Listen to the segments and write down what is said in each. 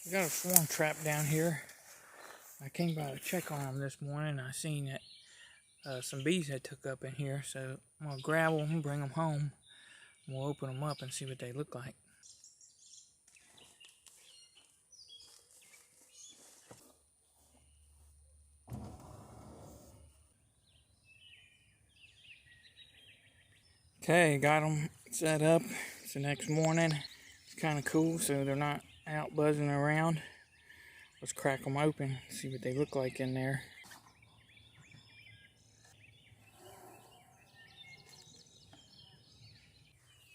We got a swarm trap down here. I came by to check on them this morning. I seen that some bees had took up in here, so I'm gonna grab them and bring them home. We'll open them up and see what they look like. Okay, got them set up. It's the next morning. It's kind of cool, so they're not out buzzing around. Let's crack them open, see what they look like in there.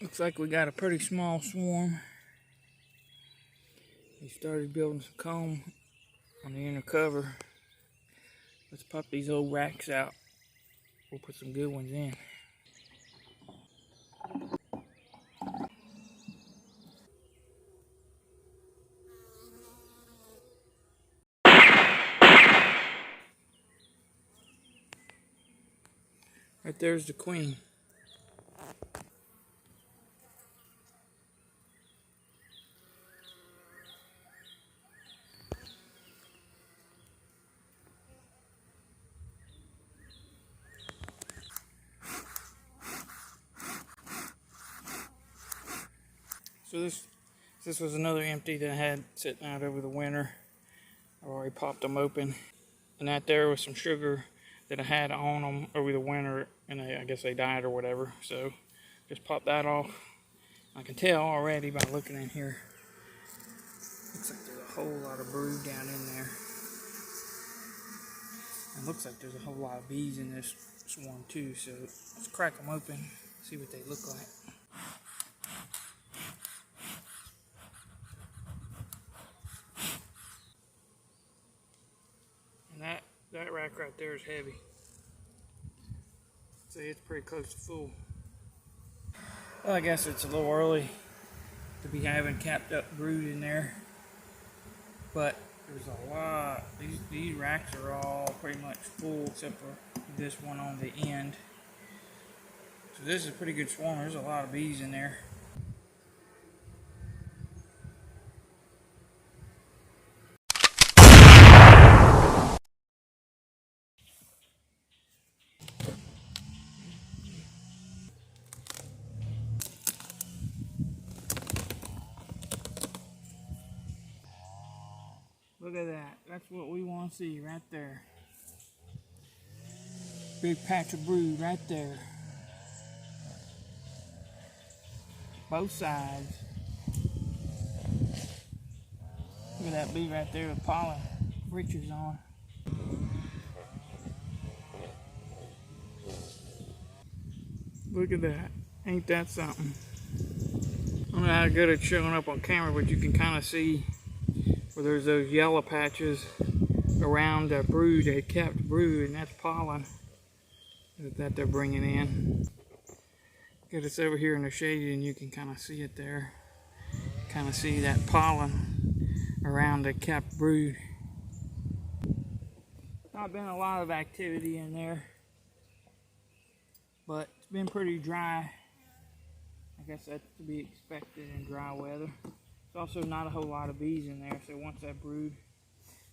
Looks like we got a pretty small swarm. He started building some comb on the inner cover. Let's pop these old racks out. We'll put some good ones in. Right there's the queen. So this was another empty that I had sitting out over the winter. I already popped them open. And that there was some sugar that I had on them over the winter, and I guess they died or whatever. So just pop that off. I can tell already by looking in here. Looks like there's a whole lot of brood down in there. And looks like there's a whole lot of bees in this swarm too. So let's crack them open, see what they look like. And that rack right there is heavy. See, it's pretty close to full. Well, I guess it's a little early to be having capped up brood in there, but there's a lot. These racks are all pretty much full except for this one on the end. So this is a pretty good swarm. There's a lot of bees in there. Look at that. That's what we want to see right there. Big patch of brood right there. Both sides. Look at that bee right there with pollen breeches on. Look at that. Ain't that something? I don't know how good it's showing up on camera, but you can kind of see where there's those yellow patches around the brood, that capped brood, and that's pollen that they're bringing in. Get us over here in the shade and you can kind of see it there. Kind of see that pollen around the capped brood. Not been a lot of activity in there, but it's been pretty dry. I guess that's to be expected in dry weather. There's also not a whole lot of bees in there, so once that brood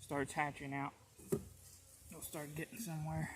starts hatching out, they'll start getting somewhere.